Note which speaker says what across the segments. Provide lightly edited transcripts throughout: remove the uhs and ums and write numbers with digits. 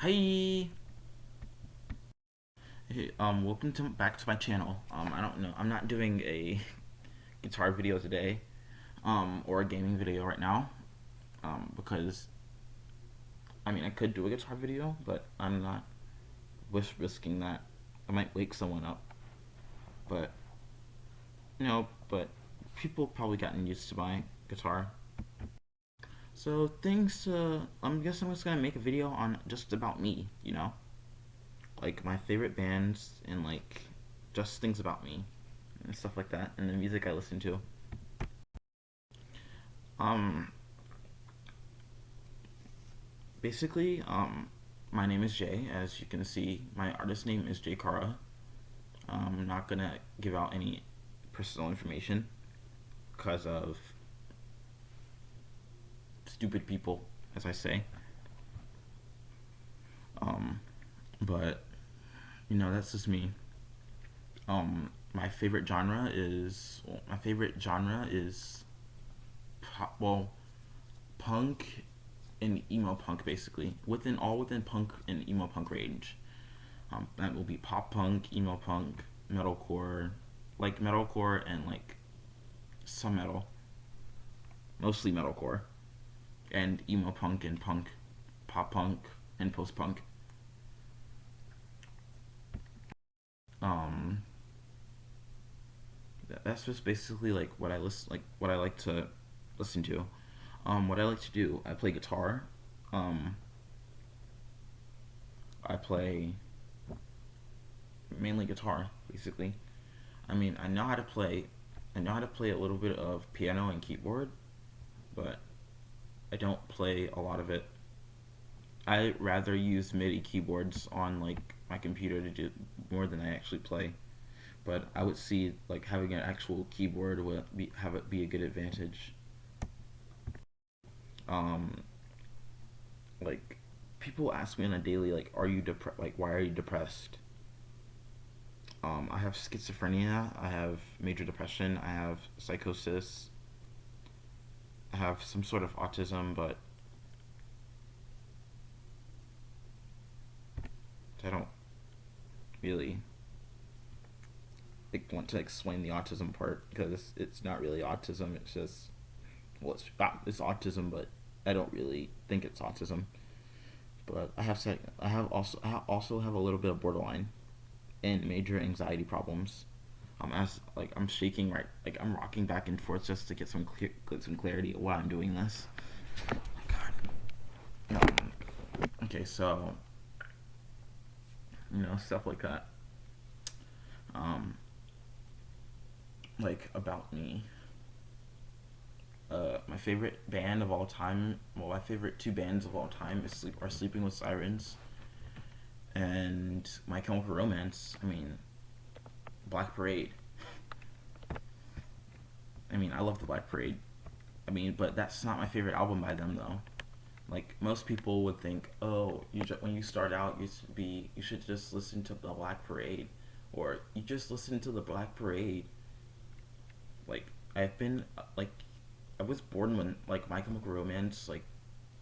Speaker 1: Hi. Hey, welcome back to my channel. I don't know. I'm not doing a guitar video today, or a gaming video right now, because I could do a guitar video, but I'm not risking that. I might wake someone up, but but people probably gotten used to my guitar. So I'm guessing I'm just gonna make a video on just about me, like my favorite bands and like just things about me and stuff like that, and the music I listen to. Um, basically, my name is Jay. As you can see, my artist name is Jay Kara. I'm not gonna give out any personal information because of stupid people, as I say. Um, but that's just me. My favorite genre is punk and emo punk, basically within punk and emo punk range. That will be pop punk, emo punk, metalcore, like metalcore and like some metal, mostly metalcore, and emo punk and punk, pop punk and post punk. Um, that's just basically like what I like to listen to. What I like to do, I play guitar. Um, I play mainly guitar, basically. I know how to play. I know how to play a little bit of piano and keyboard, but I don't play a lot of it. I rather use MIDI keyboards on like my computer to do more than I actually play. But I would see like having an actual keyboard would have it be a good advantage. Um, like people ask me on a daily like, "Are you depressed? Like, why are you depressed?" I have schizophrenia. I have major depression. I have psychosis. I have some sort of autism, but I don't really like want to explain the autism part because it's not really autism. It's just it's autism, but I don't really think it's autism. But I also have a little bit of borderline and major anxiety problems. As like I'm shaking right, like I'm rocking back and forth just to get some clarity while I'm doing this. Oh my God. Okay, so stuff like that. Um, like about me. My favorite band of all time. Well, my favorite two bands of all time are Sleeping with Sirens and My Chemical Romance. Black Parade. I love the Black Parade. But that's not my favorite album by them though. Like most people would think, oh, when you start out, you should just listen to the Black Parade, or you just listen to the Black Parade. Like I've been like I was born when like My Chemical Romance like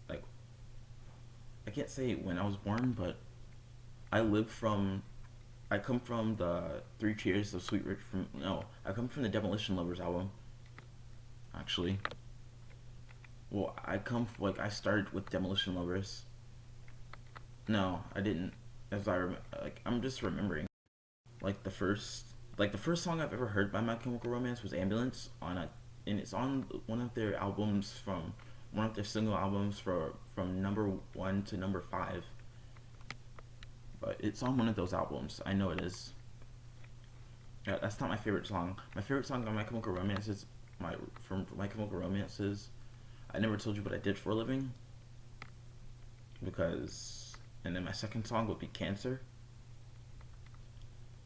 Speaker 1: I can't say when I was born, but I live from I come from the Three Cheers of Sweet Rich from no I come from the Demolition Lovers album actually. Well, I started with Demolition Lovers. No, I didn't. As I'm just remembering. Like the first song I've ever heard by My Chemical Romance was Ambulance and it's on one of their albums from one of their single albums from number 1 to number 5. But it's on one of those albums. I know it is. Yeah, that's not my favorite song. My favorite song on My Chemical Romance is My Chemical Romance is I Never Told You What I Did for a Living, because and then my second song would be Cancer,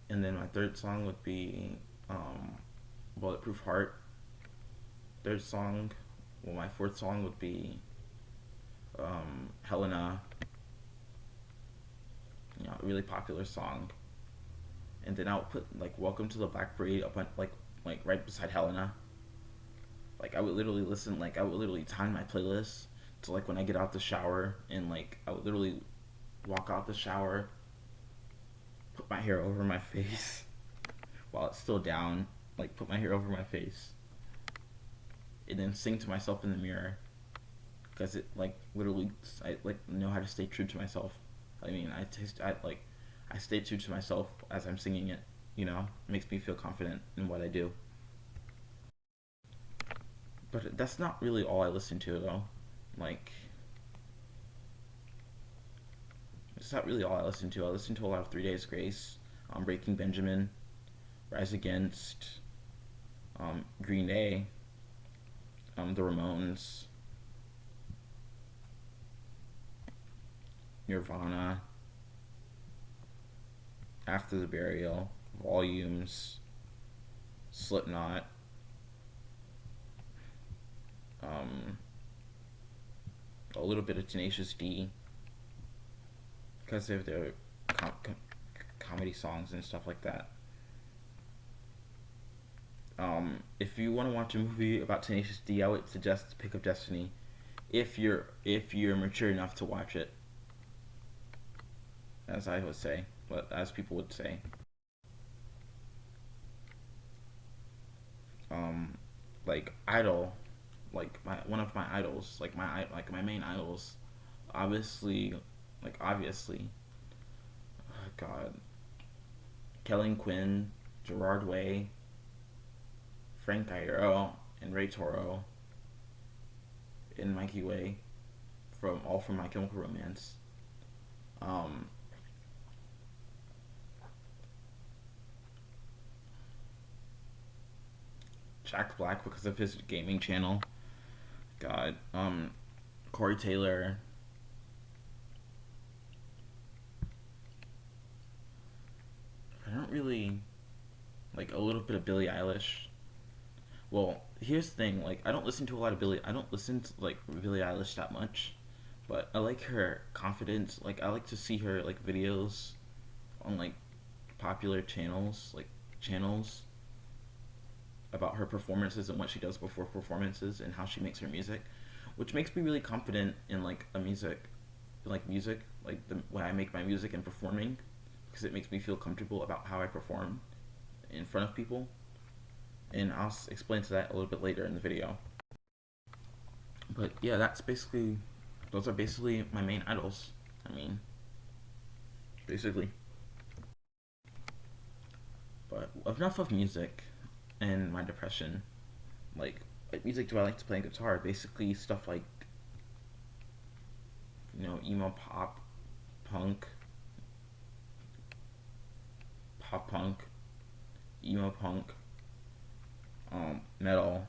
Speaker 1: and then my third song would be Bulletproof Heart. Third song, well, my fourth song would be Helena, a really popular song. And then I'll put like Welcome to the Black Parade up on like right beside Helena. Like I would literally time my playlist to like when I get out the shower, and like I would literally walk out the shower, put my hair over my face while it's still down, like put my hair over my face, and then sing to myself in the mirror because it like literally I like know how to stay true to myself. I mean, I stay true to myself as I'm singing it. You know, it makes me feel confident in what I do. But that's not really all I listen to though. Like, it's not really all I listen to. I listen to a lot of Three Days Grace, Breaking Benjamin, Rise Against, Green Day, the Ramones, Nirvana, After the Burial, Volumes, Slipknot, um, a little bit of Tenacious D because of their comedy songs and stuff like that. If you want to watch a movie about Tenacious D, I would suggest Pick of Destiny if you're mature enough to watch it, as I would say, but as people would say. Um, like Idol, like my one of my idols, like my main idols, obviously, obviously, God, Kellen Quinn, Gerard Way, Frank Iero, and Ray Toro, and Mikey Way from My Chemical Romance. Um, Jack Black because of his gaming channel. God, Corey Taylor. I don't really like a little bit of Billie Eilish. Well, here's the thing. Like, I don't listen to a lot of Billie. I don't listen to like Billie Eilish that much, but I like her confidence. Like, I like to see her like videos on like popular channels about her performances and what she does before performances and how she makes her music, which makes me really confident in like a music, like the way I make my music and performing, because it makes me feel comfortable about how I perform in front of people. And I'll explain to that a little bit later in the video. But yeah, those are basically my main idols. I mean, basically. But enough of music and my depression. Like, what music do I like to play on guitar? Basically, stuff like, emo pop, punk, pop punk, emo punk, metal,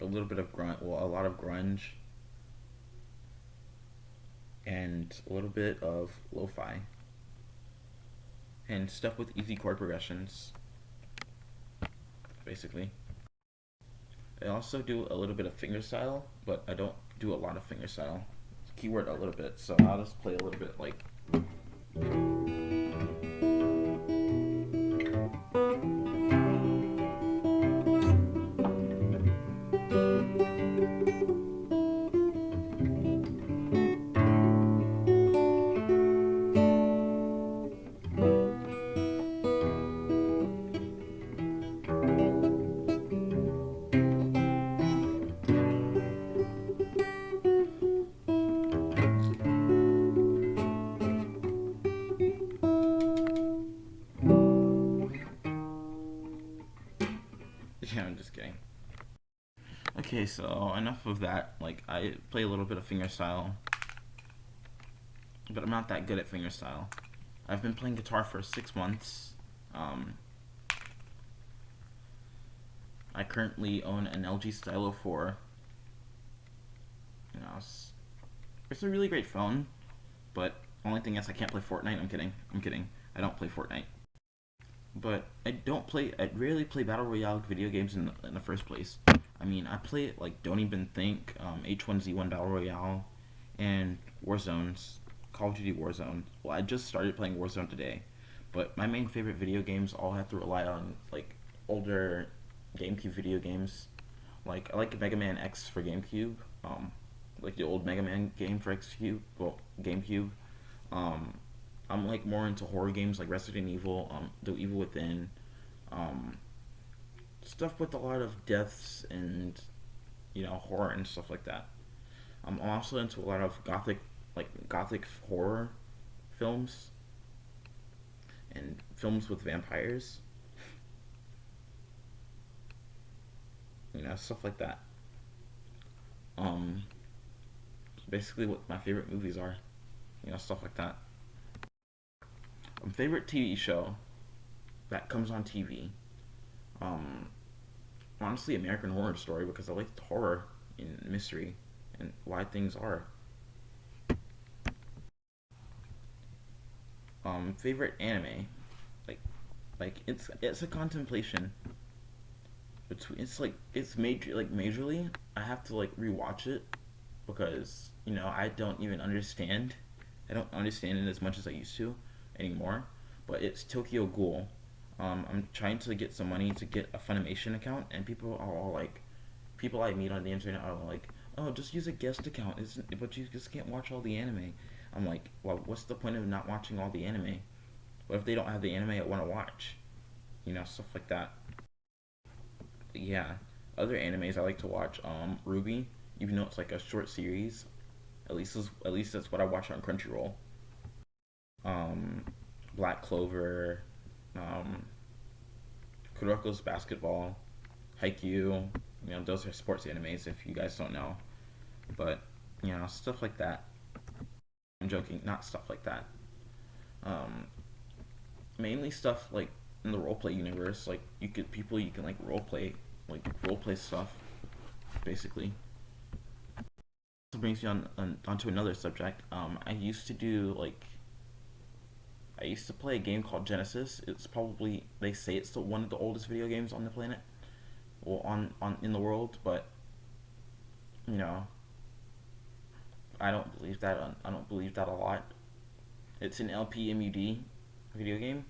Speaker 1: a little bit of grunge, well, a lot of grunge, and a little bit of lo-fi, and stuff with easy chord progressions, basically. I also do a little bit of fingerstyle, but I don't do a lot of fingerstyle. Keyword a little bit, so I'll just play a little bit like. Yeah, I'm just kidding. Okay, so enough of that. Like, I play a little bit of fingerstyle, but I'm not that good at fingerstyle. I've been playing guitar for 6 months. Um, I currently own an LG Stylo 4. You know, it's a really great phone, but only thing is I can't play Fortnite. I'm kidding. I'm kidding. I don't play Fortnite. But I rarely play Battle Royale video games in the first place. I mean, I play it like Don't Even Think, H1Z1 Battle Royale, and Warzone's Call of Duty Warzone. Well, I just started playing Warzone today, but my main favorite video games all have to rely on like older GameCube video games. Like I like Mega Man X for GameCube. like the old Mega Man game for XQ, well, GameCube. Um, I'm like more into horror games like Resident Evil, The Evil Within, um, stuff with a lot of deaths and horror and stuff like that. I'm also into a lot of gothic horror films and films with vampires, stuff like that. Um, Basically what my favorite movies are, stuff like that. Favorite TV show that comes on TV. Um, Honestly, American Horror Story because I like the horror and mystery and why things are. Favorite anime, like it's a contemplation. It's majorly. I have to like rewatch it because I don't even understand. I don't understand it as much as I used to anymore. But it's Tokyo Ghoul. I'm trying to get some money to get a Funimation account, and people I meet on the internet are like, "Oh, just use a guest account, but you just can't watch all the anime." I'm like, "Well, what's the point of not watching all the anime? What if they don't have the anime I want to watch?" Stuff like that. But yeah, other animes I like to watch, Ruby, even though it's like a short series. At least that's what I watch on Crunchyroll. Um, Black Clover, um, Kuroko's Basketball, Haikyuu. Those are sports animes if you guys don't know. But stuff like that. I'm joking, not stuff like that. Um, Mainly stuff like in the roleplay universe. Like you can like roleplay stuff, basically. This brings me onto another subject. I used to play a game called Genesis. It's probably they say it's one of the oldest video games on the planet, or on in the world. But you know, I don't believe that. I don't believe that a lot. It's an LPMUD video game.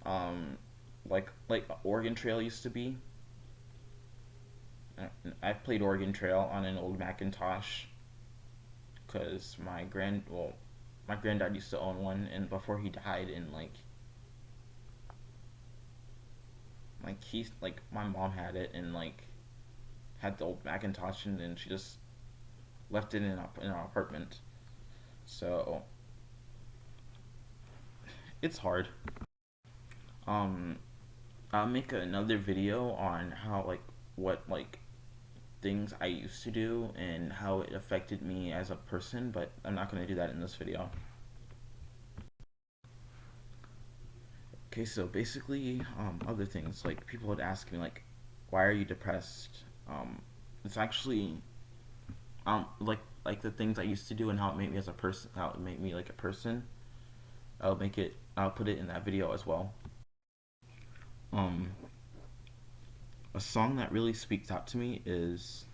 Speaker 1: Um, like Oregon Trail used to be. I played Oregon Trail on an old Macintosh because my granddad used to own one, and before he died, and my mom had it, and had the old Macintosh, and then she just left it in our apartment. So it's hard. Um, I'll make another video on how what things I used to do and how it affected me as a person, but I'm not gonna do that in this video. Okay, so basically, other things like people would ask me why are you depressed? It's actually like the things I used to do and how it made me as a person, how it made me like a person. I'll put it in that video as well. Um, a song that really speaks out to me is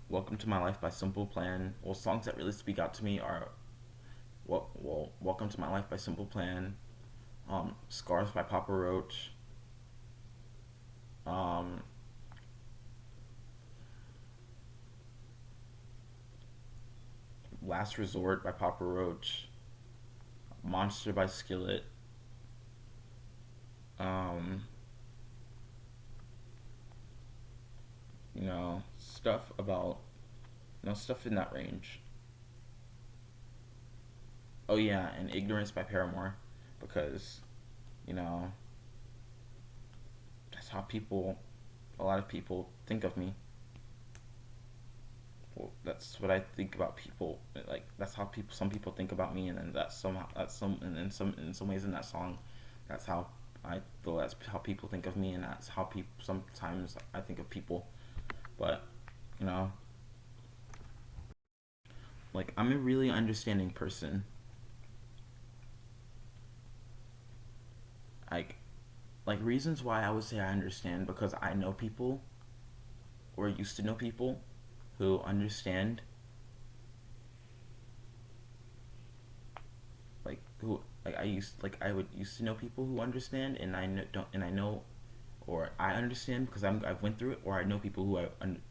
Speaker 1: "Welcome to My Life" by Simple Plan. Well, songs that really speak out to me are "Welcome to My Life" by Simple Plan, "Scars" by Papa Roach, um, "Last Resort" by Papa Roach, "Monster" by Skillet, um, stuff about stuff in that range. Oh yeah, and "Ignorance" by Paramore, because you know that's how a lot of people think of me. Well, that's what I think about people. Like that's how some people think about me, and then and in some ways in that song, that's how I feel. That's how people think of me, and that's how people sometimes I think of people. But you know, I'm a really understanding person. Like reasons why I would say I understand because I know people or used to know people who understand, who I would used to know people who understand, and I know, don't and I know, or I understand because I've went through it, or I know people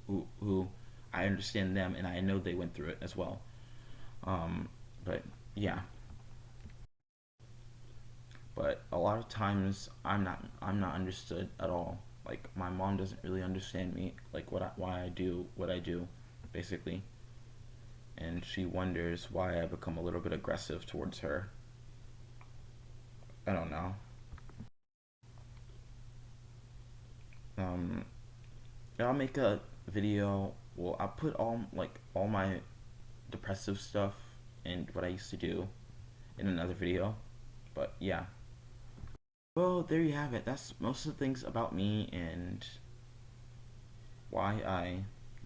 Speaker 1: who I understand them, and I know they went through it as well. Um, but yeah, but a lot of times I'm not understood at all. Like my mom doesn't really understand me, like why I do what I do, basically, and she wonders why I become a little bit aggressive towards her. I don't know. Um, I'll make a video. Well, I'll put all my depressive stuff and what I used to do in another video. But yeah. Well, there you have it. That's most of the things about me and why I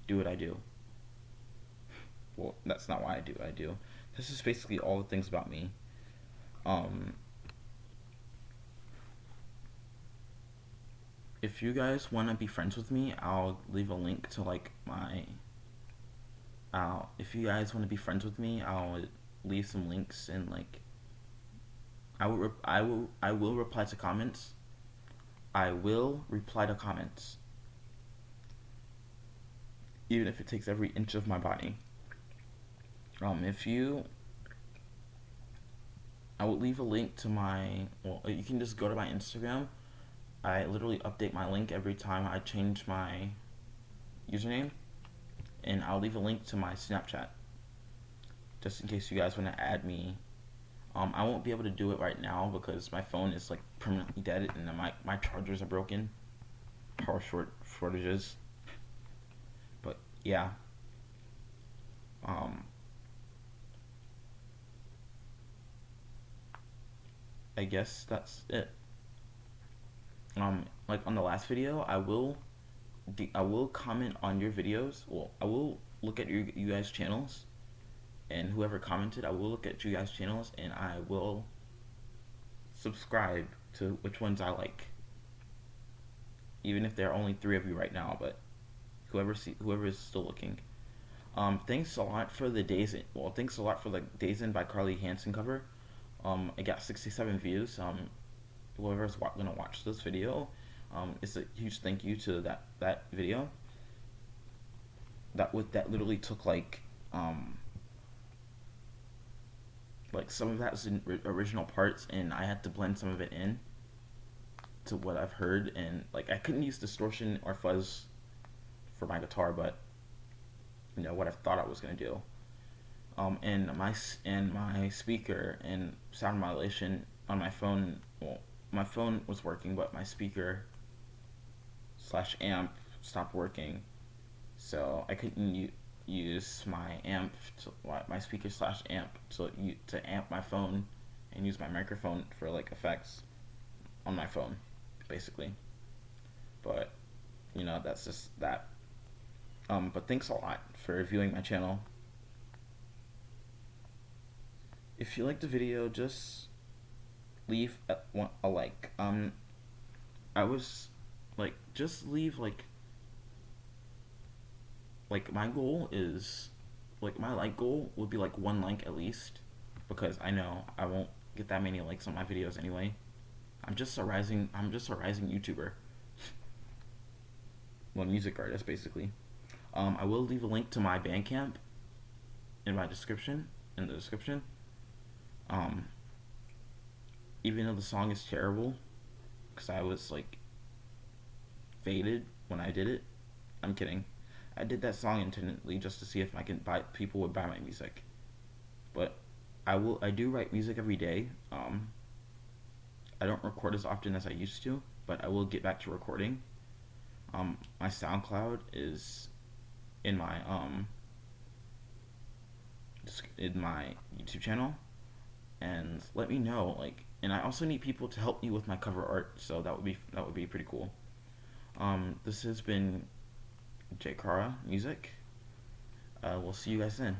Speaker 1: do what I do. Well, that's not why I do what I do. This is basically all the things about me. Um, if you guys want to be friends with me, I'll leave a link to like my. If you guys want to be friends with me, I'll leave some links and like I will reply to comments. I will reply to comments, even if it takes every inch of my body. If you, I will leave a link to my. Well, you can just go to my Instagram. I literally update my link every time I change my username, and I'll leave a link to my Snapchat just in case you guys want to add me. I won't be able to do it right now because my phone is like permanently dead and my chargers are broken. Shortages. But yeah, um, I guess that's it. Like on the last video, I will comment on your videos. Well, I will look at you guys' channels, and whoever commented, I will look at you guys' channels, and I will subscribe to which ones I like, even if there are only three of you right now. But whoever is still looking. Thanks a lot for the thanks a lot for the Days In by Carly Hansen cover. I got 67 views. Whoever's gonna watch this video, it's a huge thank you to that video. That literally took like some of that was in original parts, and I had to blend some of it in to what I've heard, and like I couldn't use distortion or fuzz for my guitar, but what I thought I was gonna do. And my speaker and sound modulation on my phone. Well, my phone was working, but my speaker slash amp stopped working, so I couldn't use my speaker slash amp to amp my phone and use my microphone for like effects on my phone, basically. But that's just that. But thanks a lot for viewing my channel. If you liked the video, just leave a like. I was like, just leave like my goal is like my like goal would be like one like at least, because I know I won't get that many likes on my videos anyway. I'm just a rising YouTuber, well, music artist basically. I will leave a link to my Bandcamp in my description in the description. Um, Even though the song is terrible, because I was like faded when I did it. I'm kidding. I did that song intentionally just to see if I can buy people would buy my music. But I do write music every day. I don't record as often as I used to, but I will get back to recording. My SoundCloud is in my in my YouTube channel, and let me know and I also need people to help me with my cover art, so that would be pretty cool. This has been J Kara Music. We'll see you guys then.